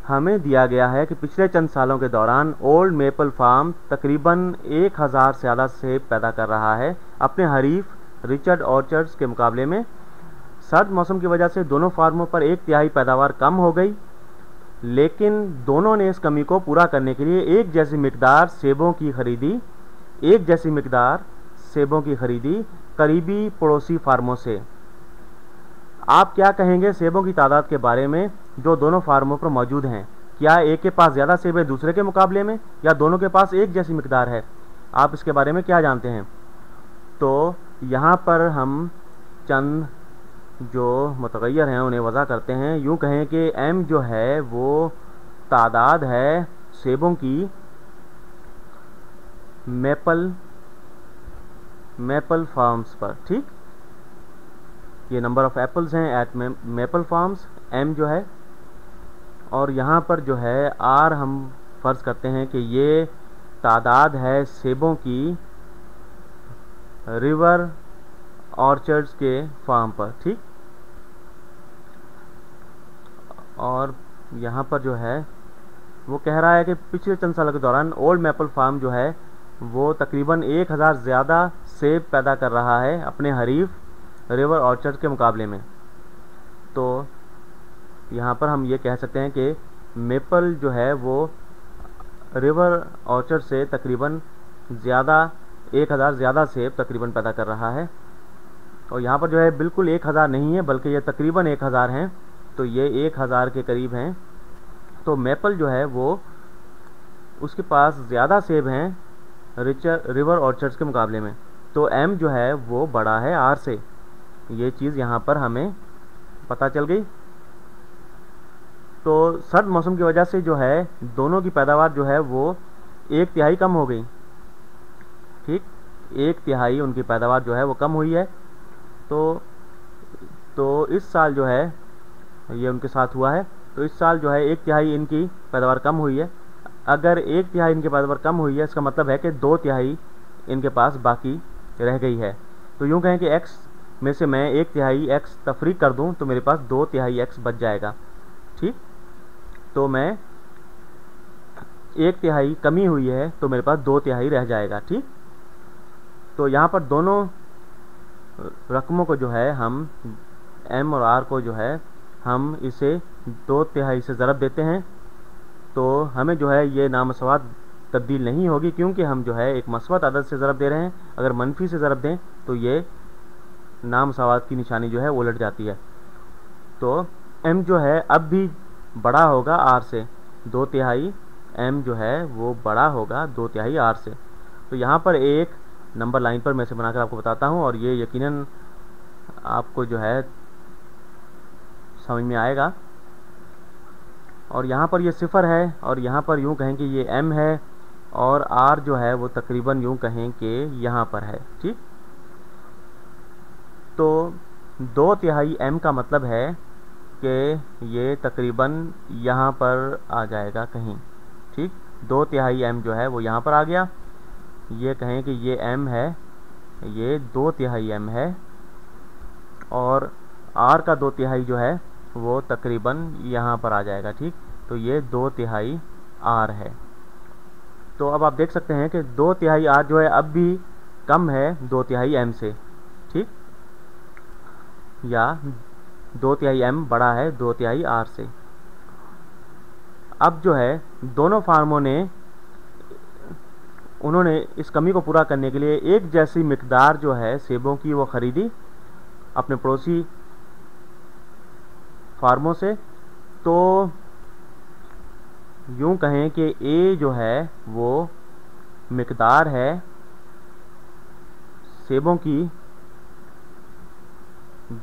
हमें दिया गया है कि पिछले चंद सालों के दौरान ओल्ड मेपल फार्म तकरीबन 1000 से ज़्यादा सेब पैदा कर रहा है अपने हरीफ रिचर्ड ऑर्चर्ड्स के मुकाबले में। सर्द मौसम की वजह से दोनों फार्मों पर 1/3 पैदावार कम हो गई, लेकिन दोनों ने इस कमी को पूरा करने के लिए एक जैसी मिकदार सेबों की खरीदी करीबी पड़ोसी फार्मों से। आप क्या कहेंगे सेबों की तादाद के बारे में जो दोनों फार्मों पर मौजूद हैं? क्या एक के पास ज़्यादा सेब है दूसरे के मुकाबले में, या दोनों के पास एक जैसी मिकदार है? आप इसके बारे में क्या जानते हैं? तो यहाँ पर हम चंद जो मुतग़य्यर हैं उन्हें वज़ा करते हैं। यूँ कहें कि m जो है वो तादाद है सेबों की मेपल फार्म्स पर, ठीक। ये नंबर ऑफ़ एप्पल्स हैं एट मेपल फार्म्स, m जो है, और यहाँ पर जो है r हम फ़र्ज़ करते हैं कि ये तादाद है सेबों की रिवर ऑर्चर्ड्स के फार्म पर, ठीक। और यहाँ पर जो है वो कह रहा है कि पिछले चंद सालों के दौरान ओल्ड मेपल फार्म जो है वो तकरीबन 1000 ज़्यादा सेब पैदा कर रहा है अपने हरीफ रिवर ऑर्चर्ड के मुकाबले में। तो यहाँ पर हम ये कह सकते हैं कि मेपल जो है वो रिवर ऑर्चर्ड से तकरीबन 1000 ज़्यादा सेब तकरीबन पैदा कर रहा है। और यहाँ पर जो है बिल्कुल 1000 नहीं है, बल्कि ये तकरीबन 1000 हैं, तो ये 1000 के करीब हैं। तो मेपल जो है वो उसके पास ज़्यादा सेब हैं रिवर ऑर्चर्ड्स के मुकाबले में। तो m जो है वो बड़ा है r से, ये चीज़ यहाँ पर हमें पता चल गई। तो सर्द मौसम की वजह से जो है दोनों की पैदावार जो है वो 1/3 कम हो गई, ठीक। 1/3 उनकी पैदावार जो है वो कम हुई है। तो इस साल जो है ये उनके साथ हुआ है। तो इस साल जो है 1/3 इनकी पैदावार कम हुई है। अगर 1/3 इनकी पैदावार कम हुई है, इसका मतलब है कि 2/3 इनके पास बाकी रह गई है। तो यूँ कहें कि x में से मैं 1/3 x तफरीक कर दूं तो मेरे पास 2/3 x बच जाएगा, ठीक। तो मैं 1/3 कमी हुई है तो मेरे पास 2/3 रह जाएगा, ठीक। तो यहाँ पर दोनों रकमों को जो है हम m और r को जो है हम इसे 2/3 से ज़रब देते हैं, तो हमें जो है ये नामसवात तब्दील नहीं होगी, क्योंकि हम जो है एक मस्बत अदद से ज़रब दे रहे हैं। अगर मनफी से ज़रब दें तो ये नामसवात की निशानी जो है उलट जाती है। तो m जो है अब भी बड़ा होगा r से, 2/3 m जो है वो बड़ा होगा 2/3 r से। तो यहाँ पर एक नंबर लाइन पर मैं इसे बनाकर आपको बताता हूँ, और ये यकीनन आपको जो है समझ में आएगा। और यहाँ पर ये 0 है, और यहाँ पर यूँ कहें कि ये m है, और r जो है वो तकरीबन यूँ कहें कि यहाँ पर है, ठीक। तो 2/3 m का मतलब है कि ये तकरीबन यहाँ पर आ जाएगा कहीं, ठीक। 2/3 m जो है वो यहाँ पर आ गया। ये कहें कि ये m है, ये 2/3 m है, और r का 2/3 जो है वो तकरीबन यहाँ पर आ जाएगा, ठीक। तो ये 2/3 r है। तो अब आप देख सकते हैं कि 2/3 r जो है अब भी कम है 2/3 m से, ठीक, या 2/3 m बड़ा है 2/3 r से। अब जो है दोनों फार्मों ने उन्होंने इस कमी को पूरा करने के लिए एक जैसी मिकदार जो है सेबों की वो ख़रीदी अपने पड़ोसी फार्मों से। तो यूँ कहें कि A जो है वो मिकदार है सेबों की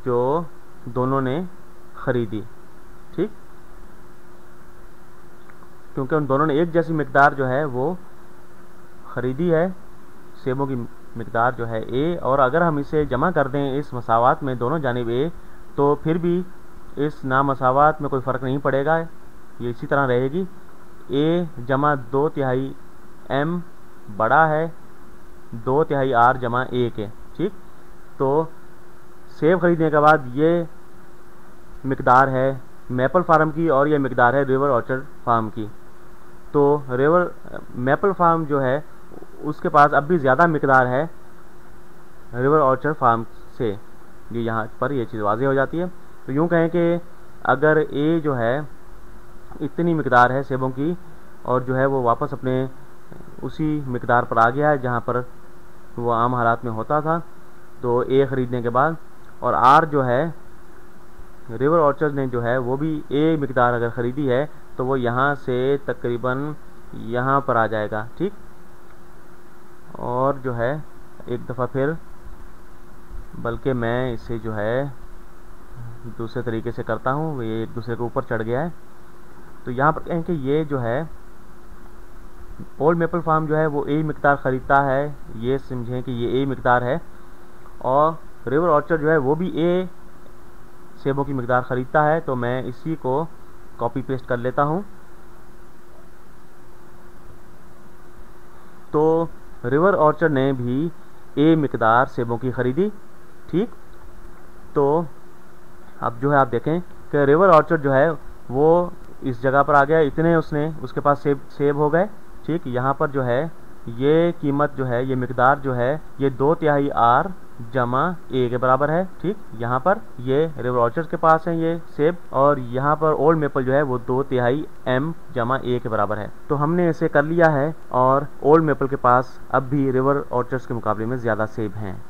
जो दोनों ने ख़रीदी, ठीक, क्योंकि उन दोनों ने एक जैसी मिकदार जो है वो ख़रीदी है। सेबों की मिकदार जो है A, और अगर हम इसे जमा कर दें इस मसावात में दोनों जानिब A, तो फिर भी इस नामसावात में कोई फ़र्क नहीं पड़ेगा, ये इसी तरह रहेगी। A जमा 2/3 m बड़ा है 2/3 r जमा A के, ठीक। तो सेब ख़रीदने के बाद ये मिकदार है मैपल फार्म की और ये मकदार है रिवर ऑर्चर्ड फार्म की। तो मैपल फार्म जो है उसके पास अब भी ज़्यादा मकदार है रिवर ऑर्चर्ड फार्म से। ये यहाँ पर ये चीज़ वाज़ेह हो जाती है। तो यूँ कहें कि अगर ए जो है इतनी मकदार है सेबों की और जो है वो वापस अपने उसी मकदार पर आ गया है जहाँ पर वो आम हालात में होता था, तो ए ख़रीदने के बाद, और आर जो है रिवर ऑर्चर्ड ने जो है वो भी ए मकदार अगर ख़रीदी है तो वो यहाँ से तकरीबन यहाँ पर आ जाएगा, ठीक। और जो है एक दफ़ा फिर, बल्कि मैं इसे जो है दूसरे तरीके से करता हूँ, ये एक दूसरे के ऊपर चढ़ गया है। तो यहाँ पर कहें कि ये जो है ओल्ड मैपल फार्म जो है वो ए मकदार ख़रीदता है, ये समझें कि ये ए मकदार है, और रिवर ऑर्चर्ड जो है वो भी ए सेबों की मकदार ख़रीदता है। तो मैं इसी को कॉपी पेस्ट कर लेता हूँ। तो रिवर ऑर्चर्ड ने भी ए मकदार सेबों की ख़रीदी, ठीक। तो अब जो है आप देखें कि रिवर ऑर्चर्ड जो है वो इस जगह पर आ गया, इतने उसके पास सेब हो गए, ठीक। यहाँ पर जो है ये कीमत जो है, ये मकदार जो है, ये 2/3 आर जमा ए के बराबर है, ठीक। यहाँ पर ये रिवर ऑर्चर्ड के पास है ये सेब, और यहाँ पर ओल्ड मेपल जो है वो 2/3 एम जमा ए के बराबर है। तो हमने इसे कर लिया है, और ओल्ड मेपल के पास अब भी रिवर ऑर्चर्ड के मुकाबले में ज़्यादा सेब हैं।